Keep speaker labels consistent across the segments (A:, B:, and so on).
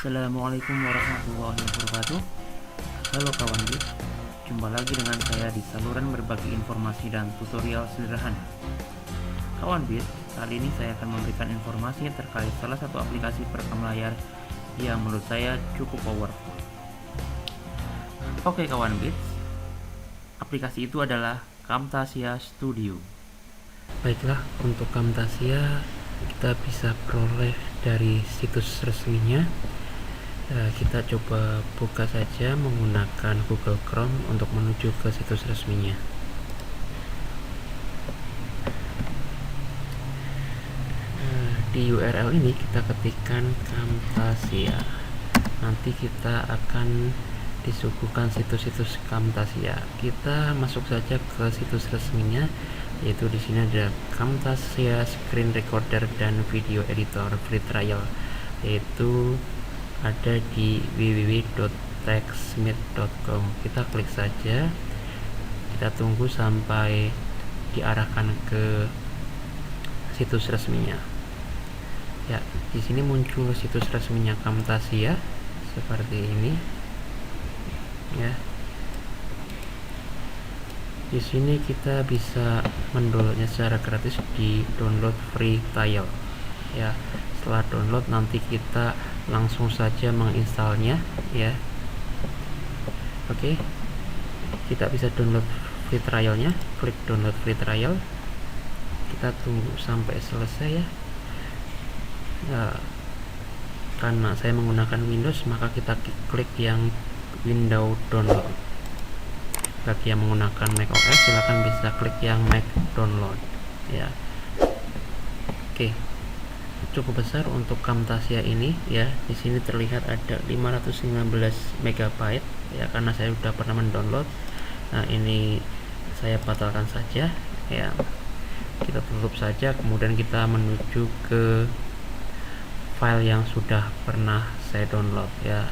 A: Assalamualaikum warahmatullahi wabarakatuh. Halo kawan Bit, jumpa lagi dengan saya di saluran berbagi informasi dan tutorial sederhana. Kawan Bit, kali ini saya akan memberikan informasi terkait salah satu aplikasi perekam layar yang menurut saya cukup powerful. Oke kawan Bit, aplikasi itu adalah Camtasia Studio.
B: Baiklah, untuk Camtasia kita bisa peroleh dari situs resminya. Kita coba buka saja menggunakan Google Chrome untuk menuju ke situs resminya. Di URL ini kita ketikkan Camtasia. Nanti kita akan disuguhkan situs-situs Camtasia. Kita masuk saja ke situs resminya, yaitu di sini ada Camtasia Screen Recorder dan Video Editor Free Trial, yaitu ada di www.techsmith.com. Kita klik saja, kita tunggu sampai diarahkan ke situs resminya. Ya, di sini muncul situs resminya Camtasia seperti ini. Ya, di sini kita bisa mendownloadnya secara gratis di download free trial. Ya, setelah download nanti kita langsung saja menginstalnya. Ya, oke, kita bisa download free trialnya. Klik download free trial, kita tunggu sampai selesai ya. Karena saya menggunakan Windows, maka kita klik yang window download. Bagi yang menggunakan macOS, silahkan bisa klik yang Mac download. Ya, oke, cukup besar untuk Camtasia ini ya. Di sini terlihat ada 515 MB ya, karena saya sudah pernah mendownload. Nah, ini saya batalkan saja ya. Kita tutup saja, kemudian kita menuju ke file yang sudah pernah saya download ya.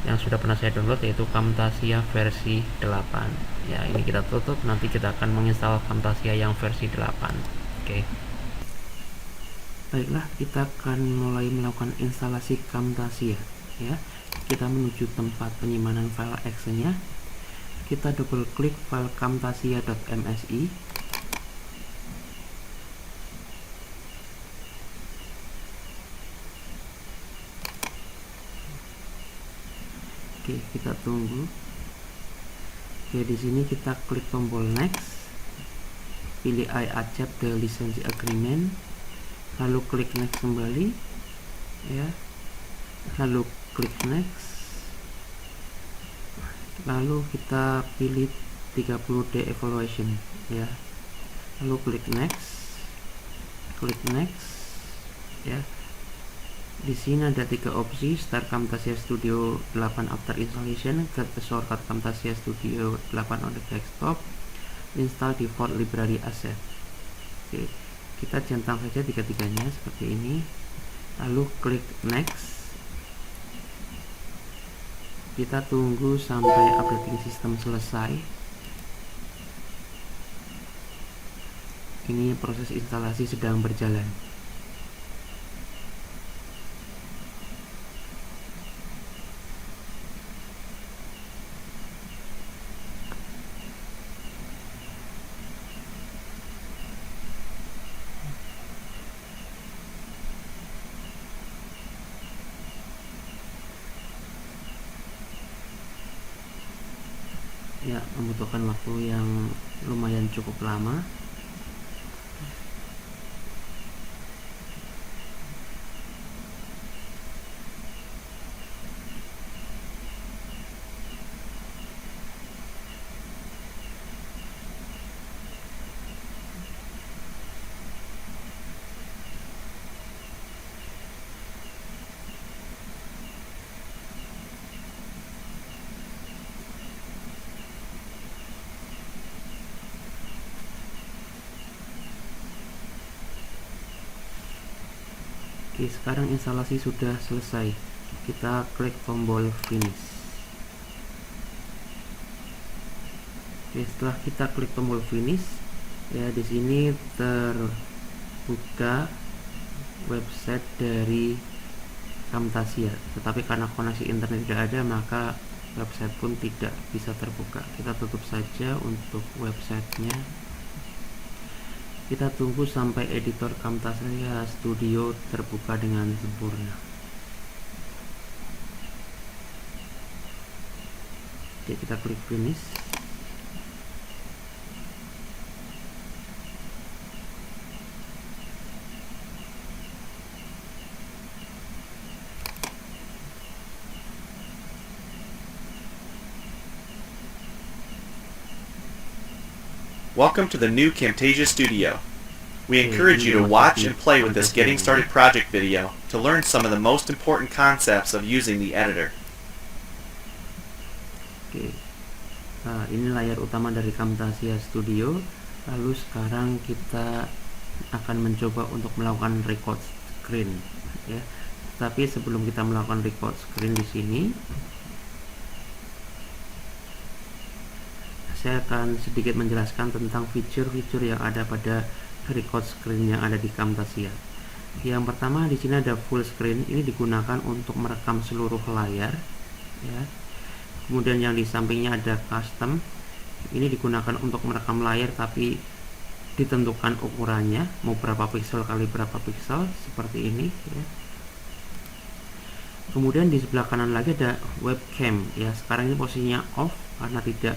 B: Yang sudah pernah saya download yaitu Camtasia versi 8 ya. Ini kita tutup, nanti kita akan menginstal Camtasia yang versi 8. Oke. Baiklah, kita akan mulai melakukan instalasi Camtasia ya. Kita menuju tempat penyimpanan file exe-nya. Kita double klik file camtasia.msi. Oke, kita tunggu. Oke, di sini kita klik tombol next, pilih I accept the license agreement, lalu klik next kembali ya, lalu klik next, lalu kita pilih 30D evaluation ya, lalu klik next ya. Di sini ada 3 opsi: start Camtasia Studio 8 after installation, get the shortcut Camtasia Studio 8 on the desktop, install default library asset. Oke, kita centang saja tiga-tiganya seperti ini, lalu klik next. Kita tunggu sampai operating system selesai. Ini proses instalasi sedang berjalan. Ya, membutuhkan waktu yang lumayan cukup lama. Oke, sekarang instalasi sudah selesai. Kita klik tombol finish. Oke, setelah kita klik tombol finish ya, di sini terbuka website dari
A: Camtasia, tetapi karena koneksi internet tidak ada maka website pun tidak bisa terbuka. Kita tutup saja untuk websitenya. Kita tunggu sampai editor Camtasia Studio terbuka dengan sempurna. Oke, kita klik finish.
C: Welcome to the new Camtasia Studio. We
A: Okay,
C: encourage you to
A: ini
C: watch
A: masih
C: and play with this
A: Camtasia
C: Getting
A: ini.
C: Started project video to learn some of the most important concepts of using the editor.
A: Oke, ini layar utama dari Camtasia Studio. Lalu sekarang kita akan mencoba untuk melakukan record screen, ya. Tapi sebelum kita melakukan record screen di sini, saya akan sedikit menjelaskan tentang fitur-fitur yang ada pada record screen yang ada di Camtasia. Yang pertama di sini ada full screen, ini digunakan untuk merekam seluruh layar, ya. Kemudian yang di sampingnya ada custom, ini digunakan untuk merekam layar tapi ditentukan ukurannya, mau berapa piksel kali berapa piksel, seperti ini, ya. Kemudian di sebelah kanan lagi ada webcam, ya. Sekarang ini posisinya off karena tidak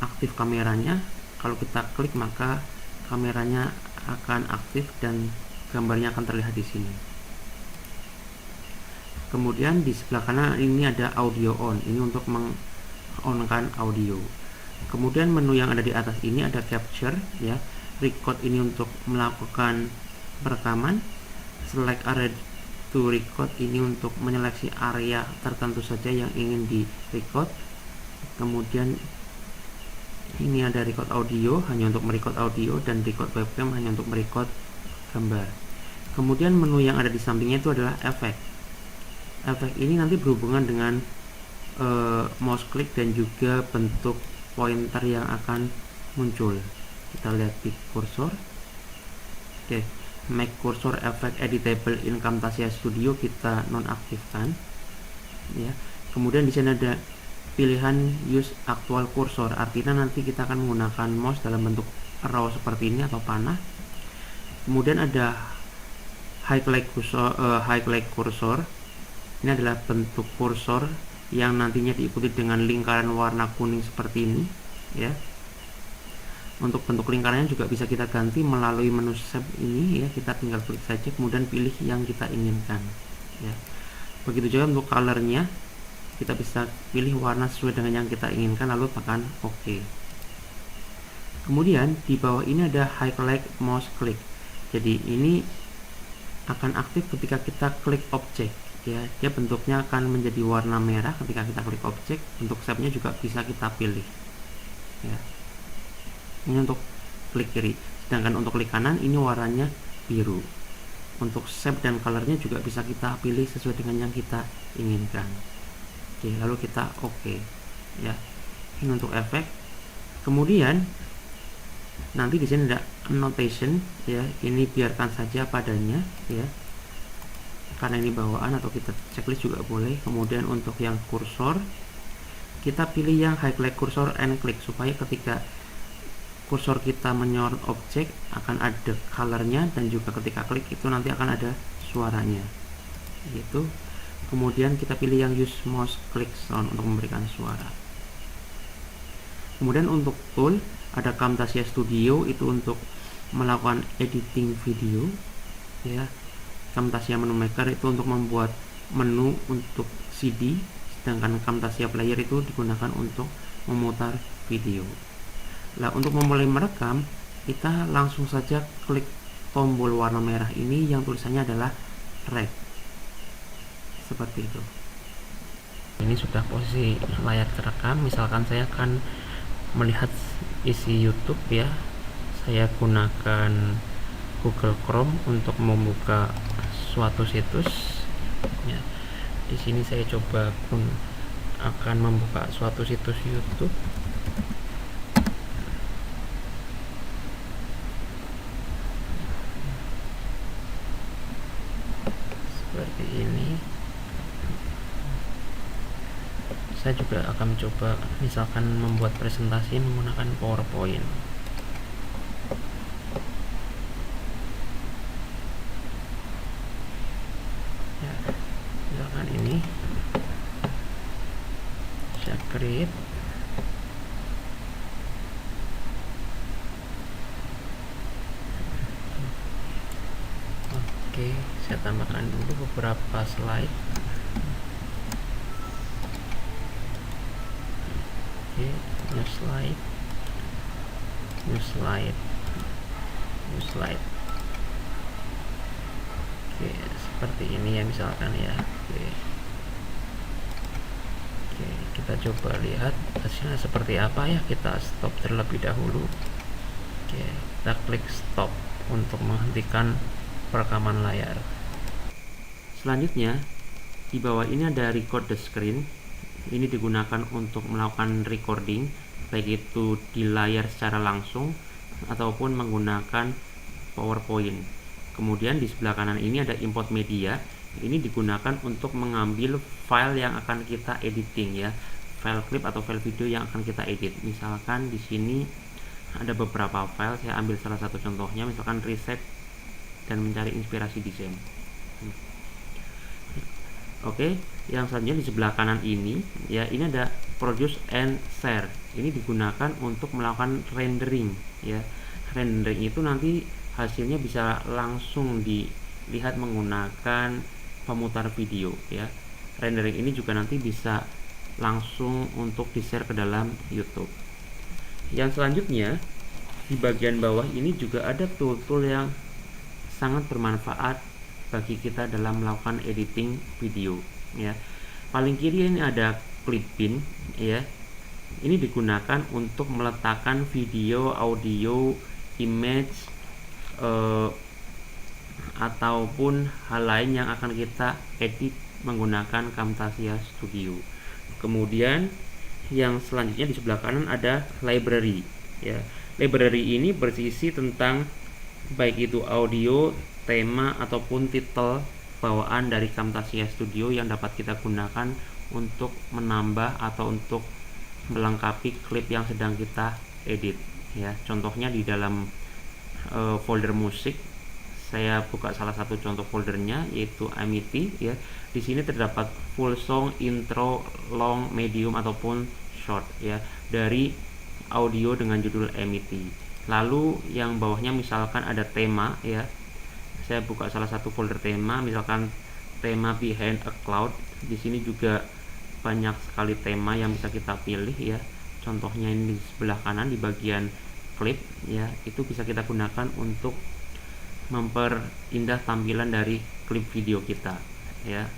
A: aktif kameranya. Kalau kita klik maka kameranya akan aktif dan gambarnya akan terlihat di sini. Kemudian di sebelah kanan ini ada audio on, ini untuk meng-onkan audio. Kemudian menu yang ada di atas ini ada capture, ya. Record ini untuk melakukan perekaman. Select area to record ini untuk menyeleksi area tertentu saja yang ingin di record. Kemudian ini ada record audio, hanya untuk merecord audio, dan record webcam hanya untuk merecord gambar. Kemudian menu yang ada di sampingnya itu adalah efek. Efek ini nanti berhubungan dengan mouse click dan juga bentuk pointer yang akan muncul. Kita lihat di kursor. Oke, make cursor effect editable in Camtasia Studio kita nonaktifkan, ya. Kemudian di sini ada pilihan use actual cursor, artinya nanti kita akan menggunakan mouse dalam bentuk raw seperti ini atau panah. Kemudian ada highlight cursor, ini adalah bentuk kursor yang nantinya diikuti dengan lingkaran warna kuning seperti ini, ya. Untuk bentuk lingkarannya juga bisa kita ganti melalui menu shape ini, ya. Kita tinggal klik saja kemudian pilih yang kita inginkan, ya. Begitu juga untuk colornya, kita bisa pilih warna sesuai dengan yang kita inginkan lalu tekan OK. Kemudian di bawah ini ada highlight mouse click. Jadi ini akan aktif ketika kita klik objek, ya. Dia bentuknya akan menjadi warna merah ketika kita klik objek. Untuk shape-nya juga bisa kita pilih, ya. Ini untuk klik kiri, sedangkan untuk klik kanan ini warnanya biru. Untuk shape dan colornya juga bisa kita pilih sesuai dengan yang kita inginkan. Oke, lalu kita OK, ya. Ini untuk efek. Kemudian nanti di sini ada annotation, ya. Ini biarkan saja padanya, ya, karena ini bawaan, atau kita checklist juga boleh. Kemudian untuk yang kursor kita pilih yang highlight cursor and click, supaya ketika kursor kita menyorot objek akan ada colornya, dan juga ketika klik itu nanti akan ada suaranya, gitu. Kemudian kita pilih yang use mouse click sound untuk memberikan suara. Kemudian untuk tool ada Camtasia Studio, itu untuk melakukan editing video, ya. Camtasia Menu Maker itu untuk membuat menu untuk CD, sedangkan Camtasia Player itu digunakan untuk memutar video. Nah, untuk memulai merekam, kita langsung saja klik tombol warna merah ini yang tulisannya adalah rec, seperti itu.
B: Ini sudah posisi layar terekam. Misalkan saya akan melihat isi YouTube, ya. Saya gunakan Google Chrome untuk membuka suatu situs, ya. Di sini saya coba pun akan membuka suatu situs YouTube. Seperti ini. saya juga akan mencoba misalkan membuat presentasi menggunakan PowerPoint. Ya, misalkan ini saya create. Oke, saya tambahkan dulu beberapa slide. Oke, new slide. Oke, seperti ini ya misalkan ya. Oke, kita coba lihat hasilnya seperti apa ya. Kita stop terlebih dahulu. Oke, kita klik stop untuk menghentikan perekaman layar. Selanjutnya di bawah ini ada record the screen. Ini digunakan untuk melakukan recording, baik itu di layar secara langsung ataupun menggunakan PowerPoint. Kemudian di sebelah kanan ini ada import media. Ini digunakan untuk mengambil file yang akan kita editing ya, file clip atau file video yang akan kita edit. Misalkan di sini ada beberapa file, saya ambil salah satu contohnya, misalkan riset dan mencari inspirasi desain. Oke, yang selanjutnya di sebelah kanan ini ya, ini ada produce and share. Ini digunakan untuk melakukan rendering ya. Rendering itu nanti hasilnya bisa langsung dilihat menggunakan pemutar video ya. Rendering ini juga nanti bisa langsung untuk di-share ke dalam YouTube. Yang selanjutnya di bagian bawah ini juga ada tool-tool yang sangat bermanfaat bagi kita dalam melakukan editing video ya. Paling kiri ini ada Clipin ya. Ini digunakan untuk meletakkan video, audio, image ataupun hal lain yang akan kita edit menggunakan Camtasia Studio. Kemudian yang selanjutnya di sebelah kanan ada library ya. Library ini berisi tentang baik itu audio, tema ataupun titel bawaan dari Camtasia Studio yang dapat kita gunakan untuk menambah atau untuk melengkapi klip yang sedang kita edit ya. Contohnya di dalam folder musik, saya buka salah satu contoh foldernya yaitu MET ya. Di sini terdapat full song, intro, long, medium ataupun short ya dari audio dengan judul MET. Lalu yang bawahnya misalkan ada tema ya. Saya buka salah satu folder tema, misalkan tema Behind a Cloud. Di sini juga banyak sekali tema yang bisa kita pilih ya. Contohnya ini di sebelah kanan di bagian klip ya, itu bisa kita gunakan untuk memperindah tampilan dari klip video kita ya.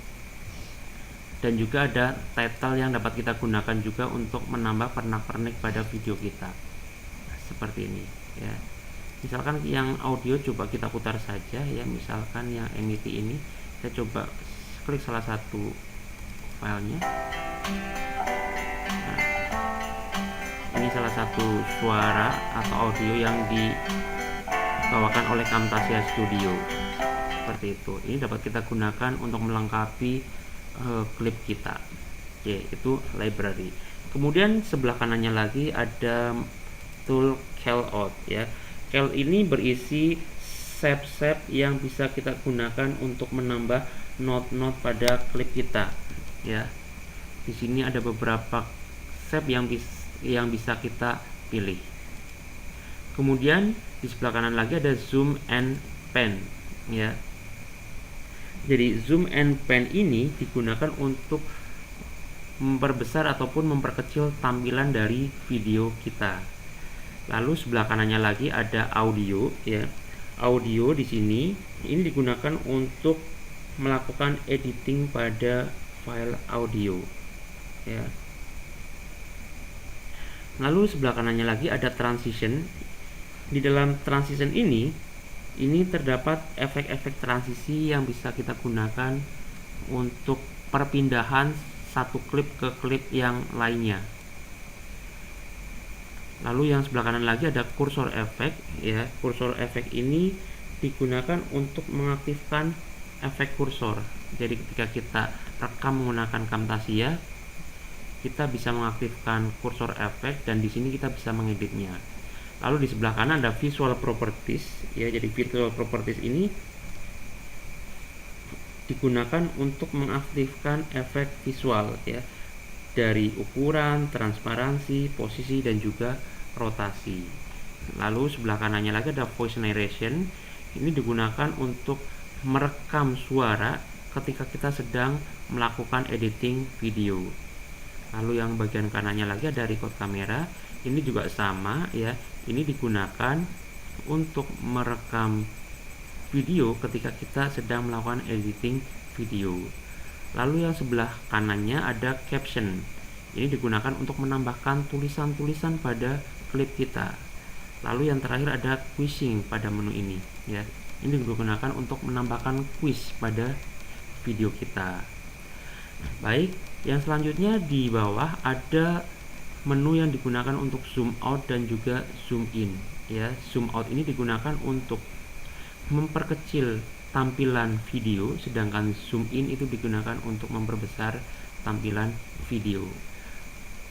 B: Dan juga ada title yang dapat kita gunakan juga untuk menambah pernak-pernik pada video kita seperti ini ya. Misalkan yang audio coba kita putar saja ya, misalkan yang MET ini saya coba klik salah satu filenya. Nah, ini salah satu suara atau audio yang dibawakan oleh Camtasia Studio seperti itu. Ini dapat kita gunakan untuk melengkapi klip kita yaitu library. Kemudian sebelah kanannya lagi ada tool callout ya. Cal ini berisi shape-shape yang bisa kita gunakan untuk menambah note-note pada klip kita ya. Di sini ada beberapa shape yang bisa kita pilih. Kemudian di sebelah kanan lagi ada zoom and pan ya. Jadi zoom and pan ini digunakan untuk memperbesar ataupun memperkecil tampilan dari video kita. Lalu sebelah kanannya lagi ada audio ya. Audio di sini ini digunakan untuk melakukan editing pada file audio ya. Lalu sebelah kanannya lagi ada transition. Di dalam transition ini terdapat efek-efek transisi yang bisa kita gunakan untuk perpindahan satu klip ke klip yang lainnya. Lalu yang sebelah kanan lagi ada cursor effect ya. Cursor effect ini digunakan untuk mengaktifkan efek kursor. Jadi ketika kita rekam menggunakan Camtasia, kita bisa mengaktifkan kursor efek, dan di sini kita bisa mengeditnya. Lalu di sebelah kanan ada visual properties ya. Jadi visual properties ini digunakan untuk mengaktifkan efek visual ya, dari ukuran, transparansi, posisi, dan juga rotasi. Lalu sebelah kanannya lagi ada voice narration. Ini digunakan untuk merekam suara ketika kita sedang melakukan editing video. Lalu yang bagian kanannya lagi ada record kamera. Ini juga sama ya. Ini digunakan untuk merekam video ketika kita sedang melakukan editing video. Lalu yang sebelah kanannya ada caption. Ini digunakan untuk menambahkan tulisan-tulisan pada klip kita. Lalu yang terakhir ada quizzing pada menu ini ya. Ini digunakan untuk menambahkan quiz pada video kita. Baik, yang selanjutnya di bawah ada menu yang digunakan untuk zoom out dan juga zoom in ya. Zoom out ini digunakan untuk memperkecil tampilan video, sedangkan zoom in itu digunakan untuk memperbesar tampilan video.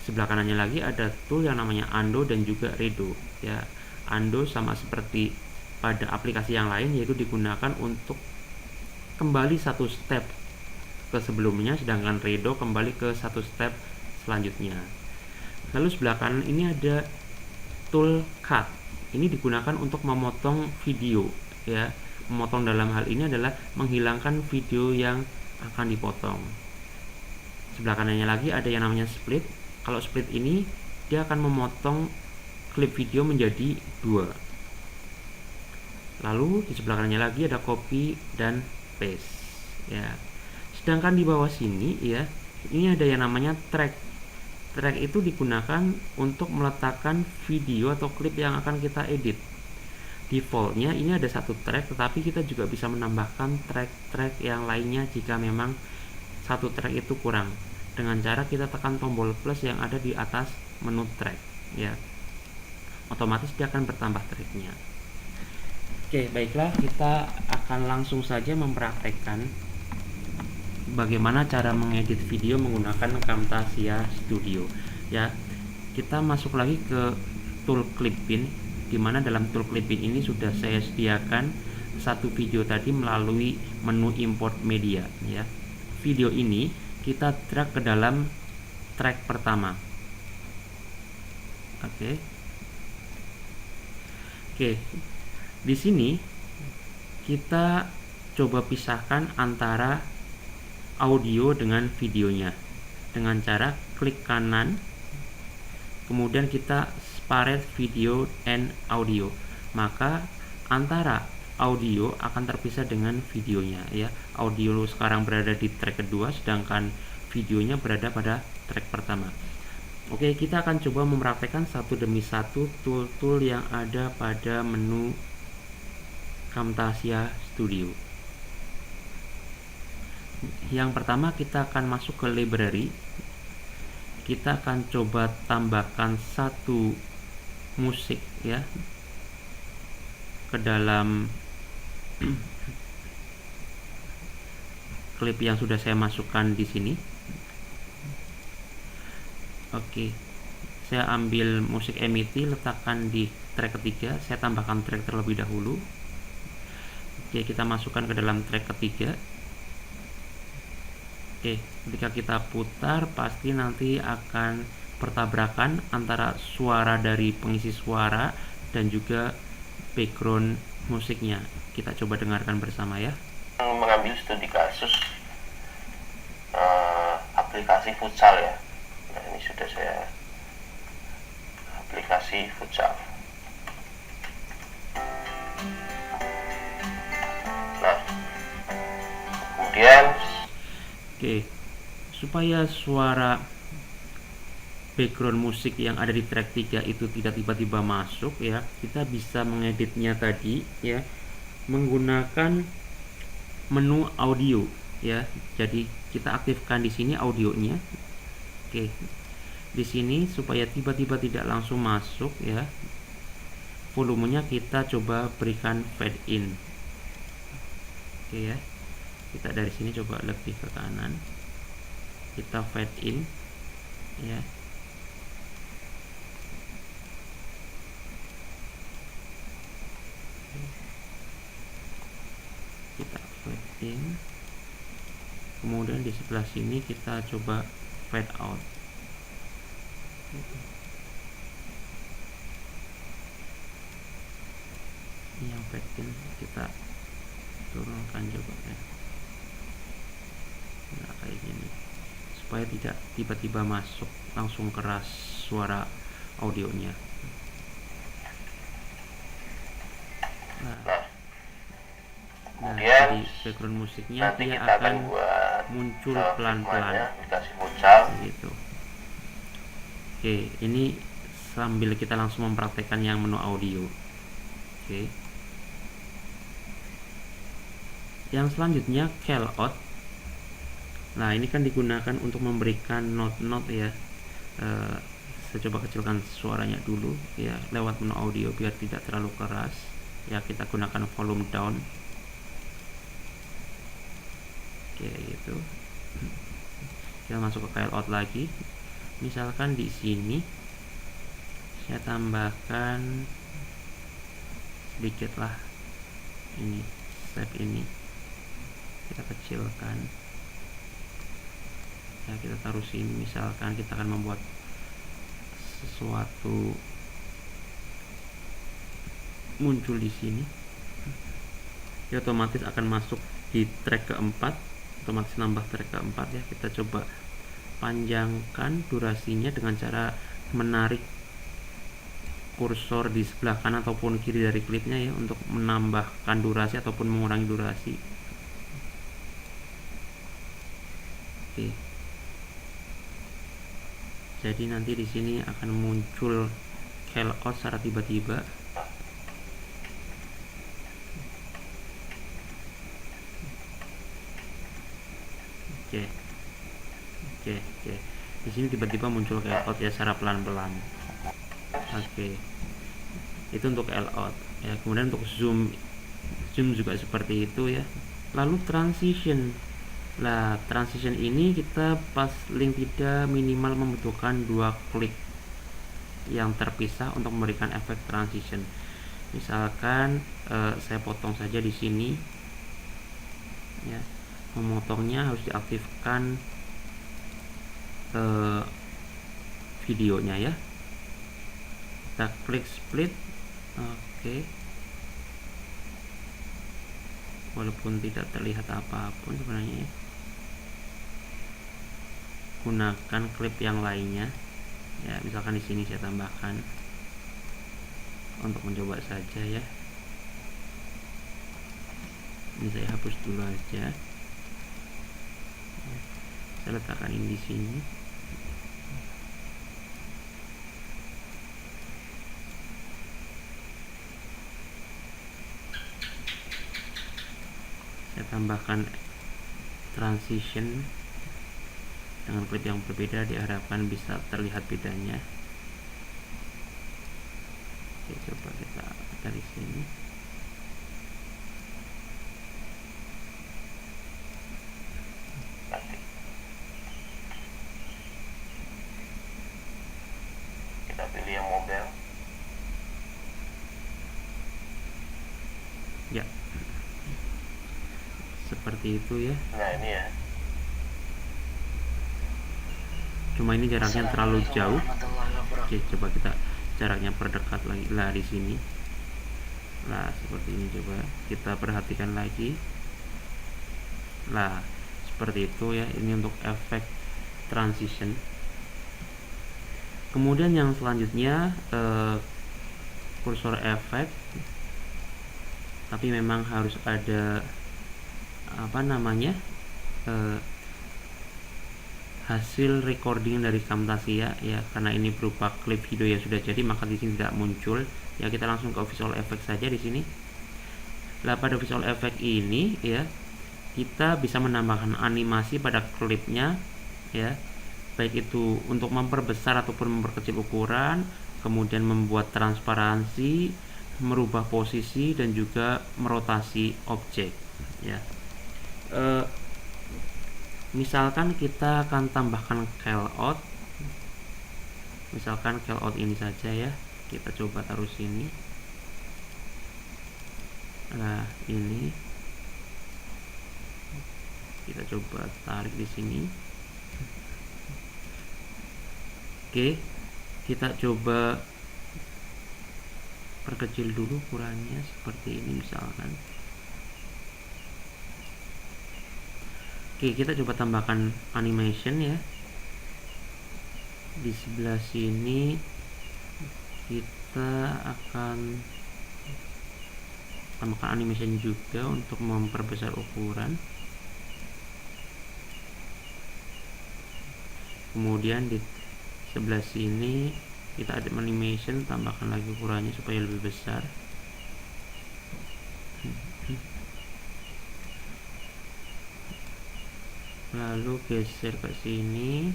B: Sebelah kanannya lagi ada tool yang namanya undo dan juga redo ya. Undo sama seperti pada aplikasi yang lain, yaitu digunakan untuk kembali satu step ke sebelumnya, sedangkan redo kembali ke satu step selanjutnya. Lalu sebelah kanan ini ada tool cut. Ini digunakan untuk memotong video ya. Memotong dalam hal ini adalah menghilangkan video yang akan dipotong. Sebelah kanannya lagi ada yang namanya split. Kalau split ini dia akan memotong klip video menjadi dua. Lalu di sebelah kanannya lagi ada copy dan paste ya. Sedangkan di bawah sini ya, ini ada yang namanya track. Track itu digunakan untuk meletakkan video atau klip yang akan kita edit. Defaultnya ini ada satu track, tetapi kita juga bisa menambahkan track-track yang lainnya jika memang satu track itu kurang, dengan cara kita tekan tombol plus yang ada di atas menu track ya. Otomatis dia akan bertambah tracknya. Oke, baiklah, kita akan langsung saja mempraktekkan bagaimana cara mengedit video menggunakan Camtasia Studio ya. Kita masuk lagi ke tool Clipping, di mana dalam tool Clipping ini sudah saya sediakan satu video tadi melalui menu import media ya. Video ini kita drag ke dalam track pertama. Oke. Di sini kita coba pisahkan antara audio dengan videonya dengan cara klik kanan, kemudian kita separate video and audio, maka antara audio akan terpisah dengan videonya ya. Audio sekarang berada di track kedua, sedangkan videonya berada pada track pertama. Oke, kita akan coba mempraktekkan satu demi satu tool-tool yang ada pada menu Camtasia Studio. Yang pertama kita akan masuk ke library. Kita akan coba tambahkan satu musik ya ke dalam klip yang sudah saya masukkan di sini. Oke, saya ambil musik MET, letakkan di track ketiga. Saya tambahkan track terlebih dahulu. Oke, kita masukkan ke dalam track ketiga. Oke, ketika kita putar pasti nanti akan bertabrakan antara suara dari pengisi suara dan juga background musiknya. Kita coba dengarkan bersama ya.
D: Mengambil studi kasus aplikasi futsal ya. Nah, ini sudah saya aplikasi futsal. Nah, kemudian
B: Oke, supaya suara background musik yang ada di track 3 itu tidak tiba-tiba masuk ya, kita bisa mengeditnya tadi ya menggunakan menu audio ya. Jadi kita aktifkan di sini audionya. Oke, di sini supaya tiba-tiba tidak langsung masuk ya, volumenya kita coba berikan fade in. Oke ya, kita dari sini coba lebih ke kanan, kita fade in. ya. Kita fade in, kemudian di sebelah sini kita coba fade out. Ini yang fade in kita turunkan coba ya. Nah, kayak gini supaya tidak tiba-tiba masuk langsung keras suara audionya. Nah,
D: kemudian
B: di background musiknya
D: nanti
B: dia
D: kita
B: akan
D: buat
B: muncul
D: filmnya,
B: pelan-pelan
D: dikasih futsal.
B: gitu. Oke, ini sambil kita langsung mempraktekkan yang menu audio. Oke. Yang selanjutnya call out. Nah, ini kan digunakan untuk memberikan note-note ya. Saya coba kecilkan suaranya dulu ya lewat menu audio biar tidak terlalu keras. Ya, kita gunakan volume down. Oke, gitu. Kita masuk ke call out lagi. Misalkan di sini saya tambahkan sedikit lah ini step ini, kita kecilkan ya, kita taruh sini. Misalkan kita akan membuat sesuatu muncul di sini, ya otomatis akan masuk di track keempat, otomatis nambah track keempat ya. Kita coba panjangkan durasinya dengan cara menarik kursor di sebelah kanan ataupun kiri dari klipnya ya, untuk menambahkan durasi ataupun mengurangi durasi. Oke. Jadi nanti di sini akan muncul call out secara tiba-tiba. Oke. Di sini tiba-tiba muncul call out ya secara pelan-pelan. Oke. Itu untuk call out ya. Kemudian untuk zoom juga seperti itu ya. Lalu transition. Nah, transition ini kita pas link tidak minimal membutuhkan 2 klik yang terpisah untuk memberikan efek transition. Misalkan saya potong saja di sini ya. Memotongnya harus diaktifkan videonya ya. Kita klik split. Oke. Walaupun tidak terlihat apapun sebenarnya ya. Gunakan klip yang lainnya ya, misalkan di sini saya tambahkan untuk mencoba saja ya. Ini saya hapus dulu aja. Saya letakkan ini di sini. Saya tambahkan transition dengan klip yang berbeda, diharapkan bisa terlihat bedanya. Oke, coba kita dari sini.
D: Kita pilih yang mobil.
B: Ya, seperti itu ya.
D: Nah, ini ya.
B: Cuma ini jaraknya terlalu jauh. Oke, coba kita jaraknya perdekat lagi lah di sini. Nah, seperti ini, coba kita perhatikan lagi. Nah, seperti itu ya. Ini untuk efek transition. Kemudian yang selanjutnya kursor efek, tapi memang harus ada hasil recording dari Camtasia ya, karena ini berupa klip video yang sudah jadi, maka di sini tidak muncul ya. Kita langsung ke visual effect saja di sini. Nah, pada visual effect ini ya, kita bisa menambahkan animasi pada klipnya ya, baik itu untuk memperbesar ataupun memperkecil ukuran, kemudian membuat transparansi, merubah posisi, dan juga merotasi objek ya. Misalkan kita akan tambahkan call out misalkan callout ini saja ya, kita coba taruh sini. Nah, ini kita coba tarik di sini. Oke, kita coba perkecil dulu ukurannya seperti ini misalkan. Oke, kita coba tambahkan animation ya. Di sebelah sini kita akan tambahkan animation juga untuk memperbesar ukuran. Kemudian di sebelah sini kita ada animation, tambahkan lagi ukurannya supaya lebih besar. Lalu geser ke sini,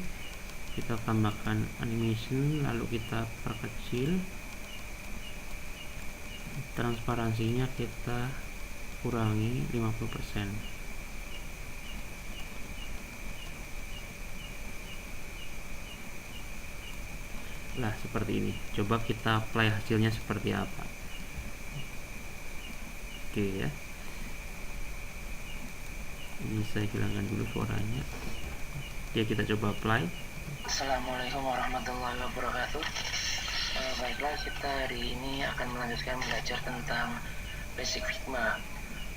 B: kita tambahkan animation, lalu kita perkecil. Transparansinya kita kurangi 50%. Lah, seperti ini. Coba kita play hasilnya seperti apa. Oke ya. Ini saya hilangkan dulu suaranya. Oke, kita coba play.
E: Assalamualaikum warahmatullahi wabarakatuh. Baiklah, kita hari ini akan melanjutkan belajar tentang basic Figma.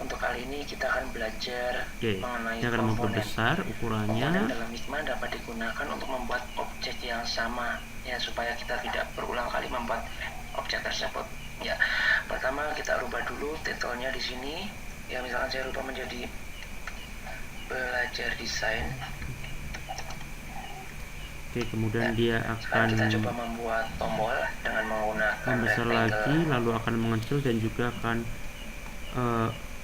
E: Untuk kali ini kita akan belajar mengenai
B: ini akan memperbesar ukurannya.
E: Komponen dalam Figma dapat digunakan untuk membuat objek yang sama ya, supaya kita tidak berulang kali membuat objek tersebut. Ya, pertama kita rubah dulu title-nya di sini. Ya, misalkan saya rubah menjadi belajar desain.
B: Oke, kemudian dia akan
E: kita coba membuat tombol dengan menggunakan
B: membesar lagi, lalu akan mengecil dan juga akan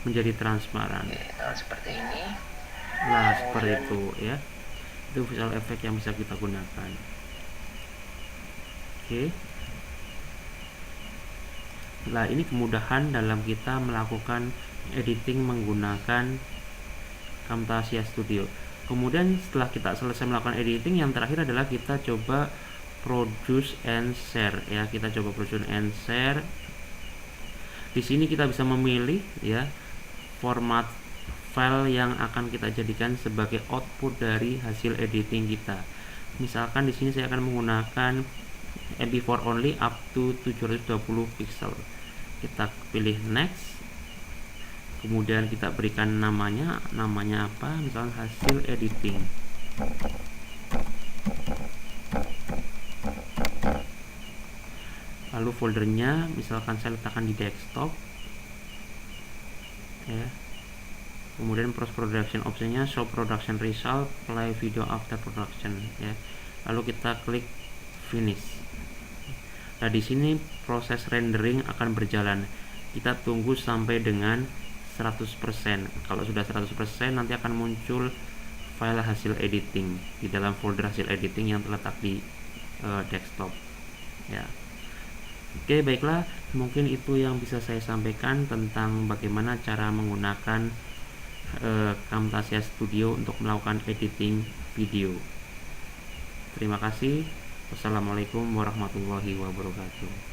B: menjadi transparan.
E: Oke, seperti ini.
B: Nah, seperti itu ya. Itu visual effect yang bisa kita gunakan. Oke. Nah, ini kemudahan dalam kita melakukan editing menggunakan Camtasia Studio. Kemudian setelah kita selesai melakukan editing, yang terakhir adalah kita coba produce and share ya. Kita coba produce and share. Di sini kita bisa memilih ya format file yang akan kita jadikan sebagai output dari hasil editing kita. Misalkan di sini saya akan menggunakan MP4 only up to 720 pixel. Kita pilih next. Kemudian kita berikan namanya apa, misalnya hasil editing. Lalu foldernya misalkan saya letakkan di desktop ya. Kemudian post production optionnya show production result, play video after production ya. Lalu kita klik finish. Nah, di sini proses rendering akan berjalan. Kita tunggu sampai dengan 100%. Kalau sudah 100% nanti akan muncul file hasil editing di dalam folder hasil editing yang terletak di desktop ya. Oke, baiklah, mungkin itu yang bisa saya sampaikan tentang bagaimana cara menggunakan Camtasia Studio untuk melakukan editing video. Terima kasih. Wassalamualaikum warahmatullahi wabarakatuh.